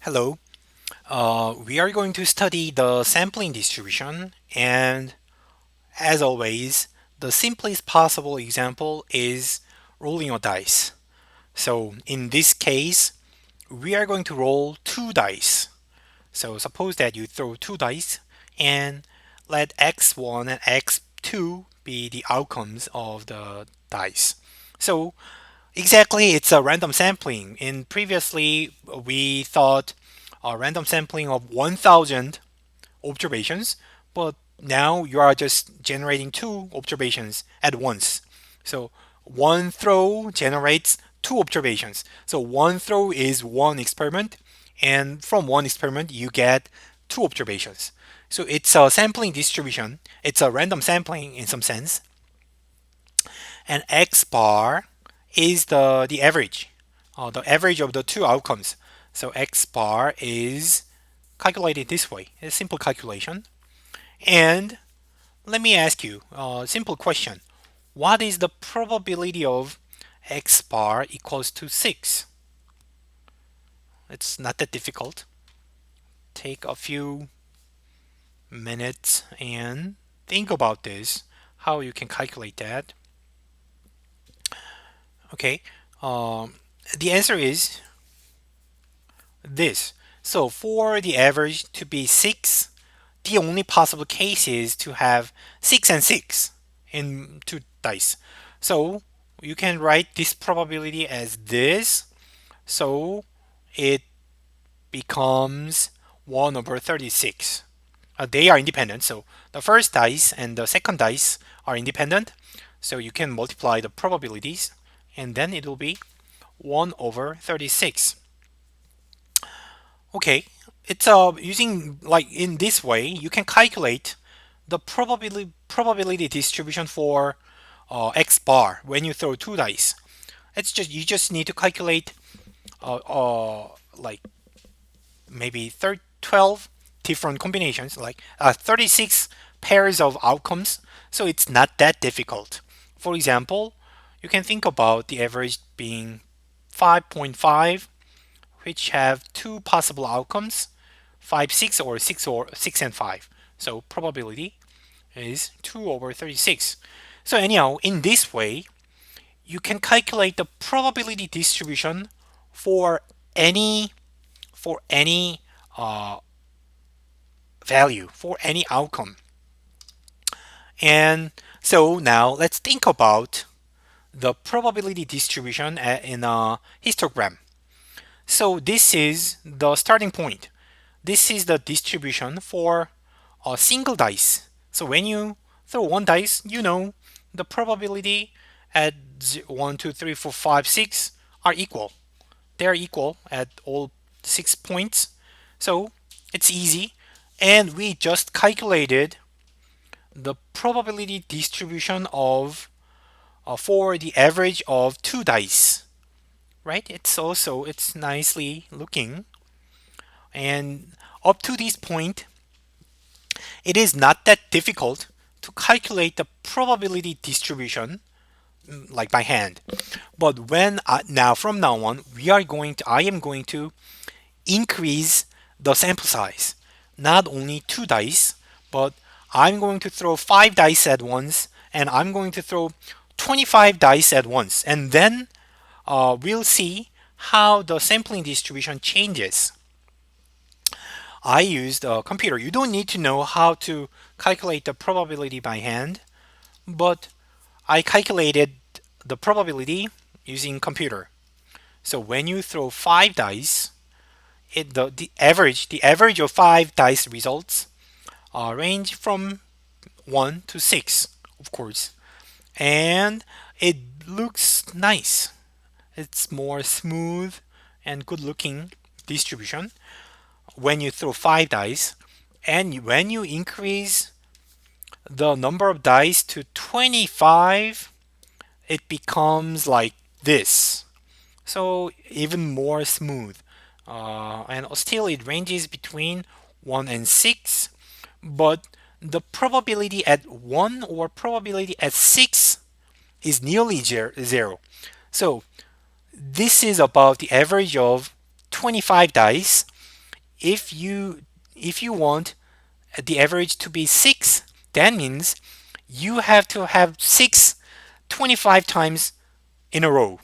Hello. We are going to study the sampling distribution, and as always, the simplest possible example is rolling a dice. So in this case, we are going to roll two dice. So suppose that you throw two dice and let x1 and x2 be the outcomes of the dice. So exactly, it's a random sampling. In previously, we thought a random sampling of 1,000 observations, but now you are just generating two observations at once. So one throw generates two observations. So one throw is one experiment, and from one experiment you get two observations. So it's a sampling distribution. It's a random sampling in some sense, and x bar is the average of the two outcomes. So x bar is calculated this way, a simple calculation. And let me ask you a simple question. What is the probability of x bar equals to 6? It's not that difficult. Take a few minutes and think about this, how you can calculate that. Okay, um, the answer is this. So for the average to be 6, the only possible case is to have 6 and 6 in two dice. So you can write this probability as this. So it becomes 1 over 36. They are independent. So the first dice and the second dice are independent. So you can multiply the probabilities and then it will be 1 over 36. Okay, it's using like in this way you can calculate the probability distribution for x bar when you throw two dice. It's just you just need to calculate like maybe 12 different combinations, like 36 pairs of outcomes. So it's not that difficult. For example, you can think about the average being 5.5, which have two possible outcomes, 5, 6, or 6 and 5. So probability is 2 over 36. So anyhow, in this way, you can calculate the probability distribution for any for any uh, value, for any outcome. And so now let's think about the probability distribution in a histogram. So this is the starting point. This is the distribution for a single dice. So when you throw one dice, you know the probability at 1, 2, 3, 4, 5, 6 are equal. They're equal at all 6 points. So it's easy. And we just calculated the probability distribution of for the average of two dice, right? It's nicely looking. And up to this point, it is not that difficult to calculate the probability distribution like by hand. But when now from now on, I am going to increase the sample size. Not only two dice, but I'm going to throw five dice at once, and I'm going to throw 25 dice at once, and then we'll see how the sampling distribution changes. I used a computer. You don't need to know how to calculate the probability by hand, but I calculated the probability using computer. So when you throw five dice, the average of five dice results range from 1 to 6, of course, and it looks nice. It's more smooth and good looking distribution when you throw five dice, and when you increase the number of dice to 25, it becomes like this. So even more smooth. And still it ranges between 1 and 6, but the probability at 1 or probability at 6 is nearly 0. So this is about the average of 25 dice, if you want the average to be 6, that means you have to have 6 25 times in a row,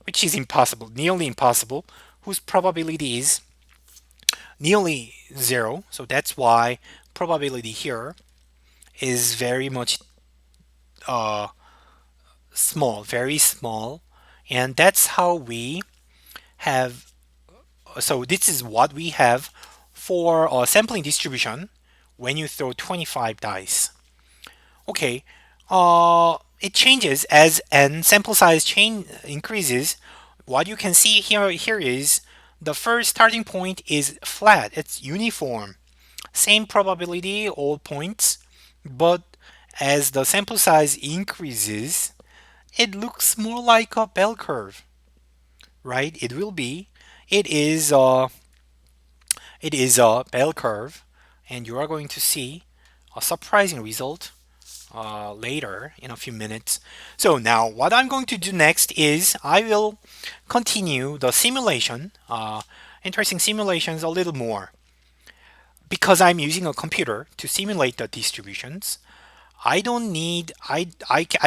which is impossible, nearly impossible, whose probability is nearly 0. So that's why probability here is very much uh, small, very small. And that's how we have, so this is what we have for a sampling distribution when you throw 25 dice. Okay, it changes as n sample size increases. What you can see here is the first starting point is flat. It's uniform, same probability, all points. But as the sample size increases, it looks more like a bell curve, right? It will be. It is a bell curve, and you are going to see a surprising result later in a few minutes. So now what I'm going to do next is I will continue the simulation, interesting simulations a little more. Because I'm using a computer to simulate the distributions, I don't need, I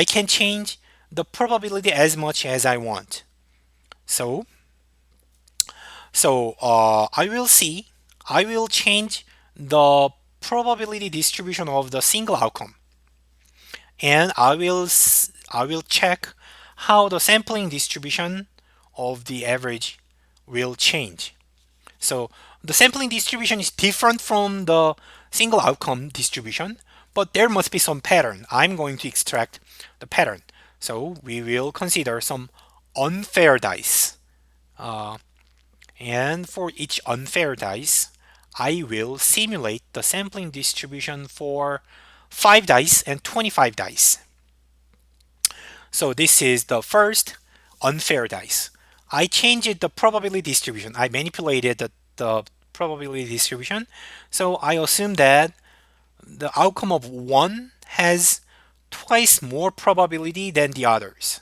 can change the probability as much as I want. So, I will change the probability distribution of the single outcome, and I will check how the sampling distribution of the average will change. So the sampling distribution is different from the single outcome distribution, but there must be some pattern. I'm going to extract the pattern. So we will consider some unfair dice. And for each unfair dice, I will simulate the sampling distribution for 5 dice and 25 dice. So this is the first unfair dice. I changed the probability distribution. I manipulated the probability distribution. So I assume that the outcome of one has twice more probability than the others.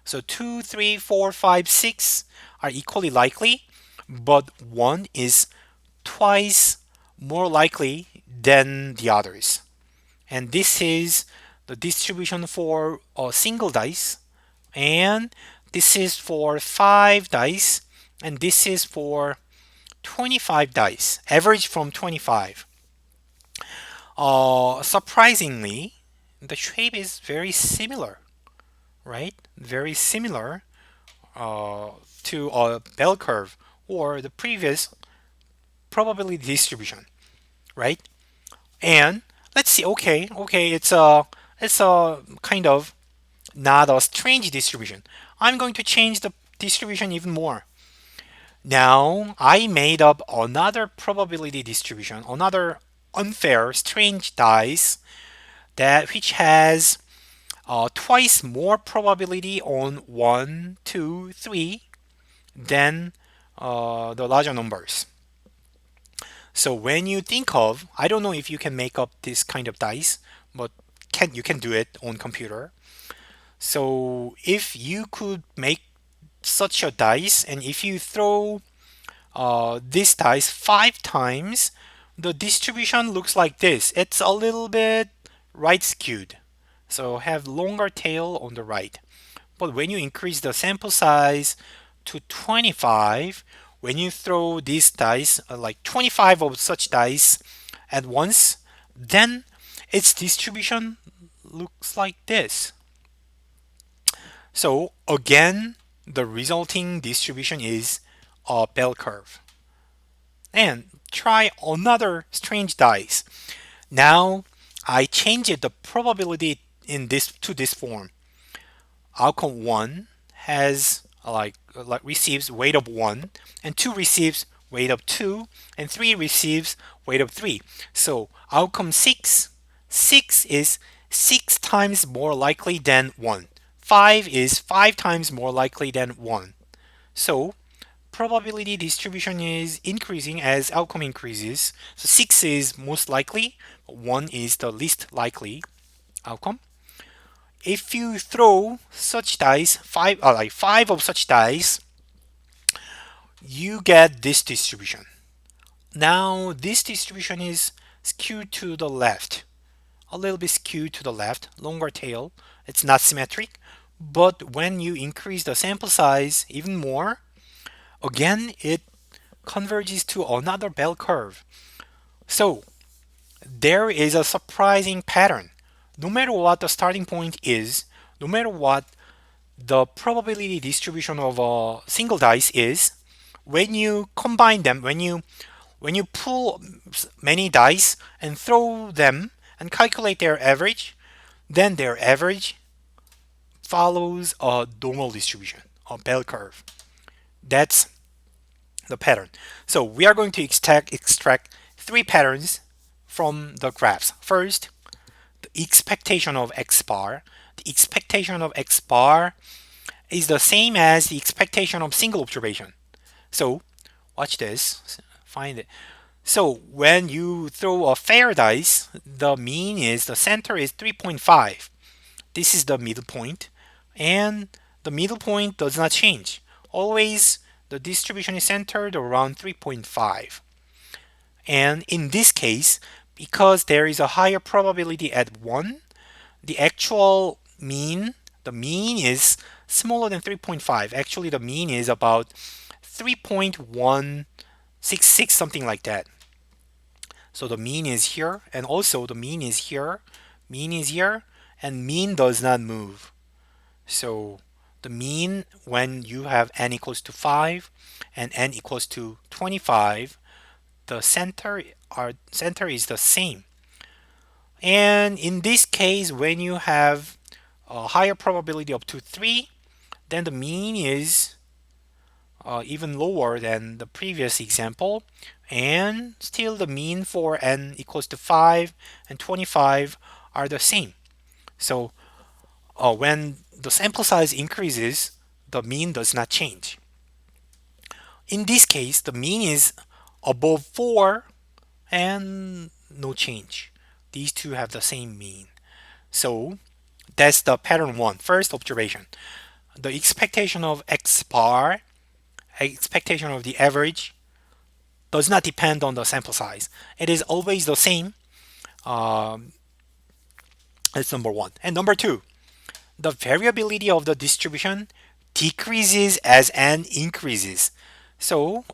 So 2, 3, 4, 5, 6 are equally likely, but one is twice more likely than the others. And this is the distribution for a single dice, and this is for 5 dice, and this is for 25 dice, average from 25. Surprisingly, the shape is very similar, right? Very similar to a bell curve or the previous probability distribution, right? And let's see. Okay, it's a kind of not a strange distribution. I'm going to change the distribution even more. Now I made up another probability distribution, another unfair, strange dice that which has twice more probability on 1, 2, 3 than the larger numbers. So when you think of, I don't know if you can make up this kind of dice, but you can do it on computer. So if you could make such a dice, and if you throw this dice 5 times, the distribution looks like this. It's a little bit right skewed, so have longer tail on the right. But when you increase the sample size to 25, when you throw these dice, like 25 of such dice at once, then its distribution looks like this. So again, the resulting distribution is a bell curve. And try another strange dice. Now I changed the probability in this to this form. Outcome 1 has like receives weight of 1, and 2 receives weight of 2, and 3 receives weight of 3. So outcome 6 is 6 times more likely than 1. 5 is 5 times more likely than 1. So probability distribution is increasing as outcome increases. So 6 is most likely, 1 is the least likely outcome. If you throw such dice, like 5 of such dice, you get this distribution. Now this distribution is skewed to the left, a little bit skewed to the left, longer tail. It's not symmetric, but when you increase the sample size even more, again it converges to another bell curve. So there is a surprising pattern. No matter what the starting point is, no matter what the probability distribution of a single dice is, when you combine them, when you pull many dice and throw them and calculate their average, then their average follows a normal distribution, a bell curve. That's the pattern. So we are going to extract three patterns from the graphs. First, the expectation of x bar. The expectation of x bar is the same as the expectation of single observation. So watch this, find it. So when you throw a fair dice, the mean is, the center is 3.5. This is the middle point, and the middle point does not change. Always the distribution is centered around 3.5. And in this case, because there is a higher probability at 1, the actual mean, the mean is smaller than 3.5. Actually, the mean is about 3.166, something like that. So the mean is here, and also the mean is here, mean is here, and mean does not move. So the mean when you have n equals to 5 and n equals to 25, the center is the same. And in this case, when you have a higher probability up to 3, then the mean is even lower than the previous example, and still the mean for n equals to 5 and 25 are the same. So when the sample size increases, the mean does not change. In this case, the mean is above 4 and no change. These two have the same mean. So that's the pattern 1, first observation. The expectation of x bar, expectation of the average, does not depend on the sample size. It is always the same. That's number 1. And number 2, the variability of the distribution decreases as n increases. So,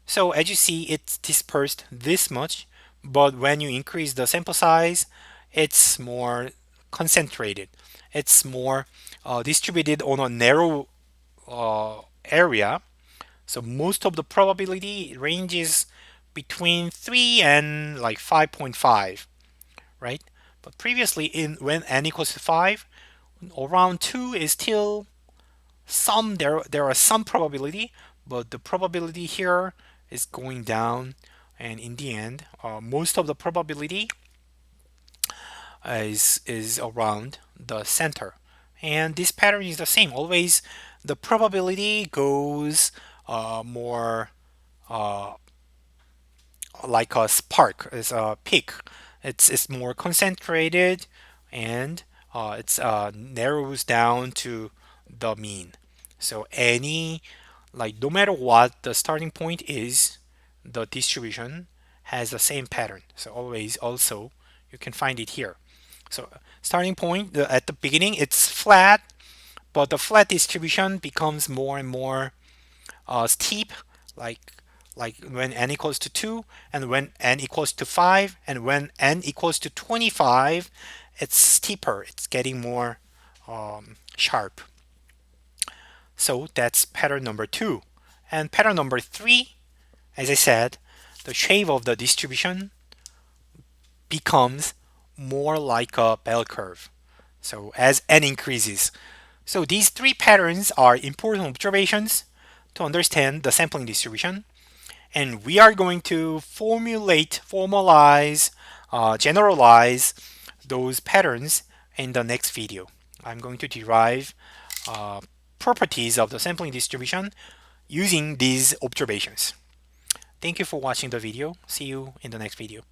so as you see, it's dispersed this much, but when you increase the sample size, it's more concentrated. It's more distributed on a narrow area. So most of the probability ranges between 3 and like 5.5, right? But previously, in when n equals to 5, around 2 is still some, there are some probability, but the probability here is going down, and in the end, most of the probability is around the center. And this pattern is the same. Always the probability goes more like a spark, is a peak. It's more concentrated, and it's narrows down to the mean. So any, like, no matter what the starting point is, the distribution has the same pattern. So always, also you can find it here. So starting point, at the beginning it's flat, but the flat distribution becomes more and more steep, like when n equals to 2, and when n equals to 5, and when n equals to 25, it's steeper. It's getting more sharp. So that's pattern number 2. And pattern number 3, as I said, the shape of the distribution becomes more like a bell curve. So as n increases. So these three patterns are important observations to understand the sampling distribution. And we are going to formalize, generalize those patterns in the next video. I'm going to derive properties of the sampling distribution using these observations. Thank you for watching the video. See you in the next video.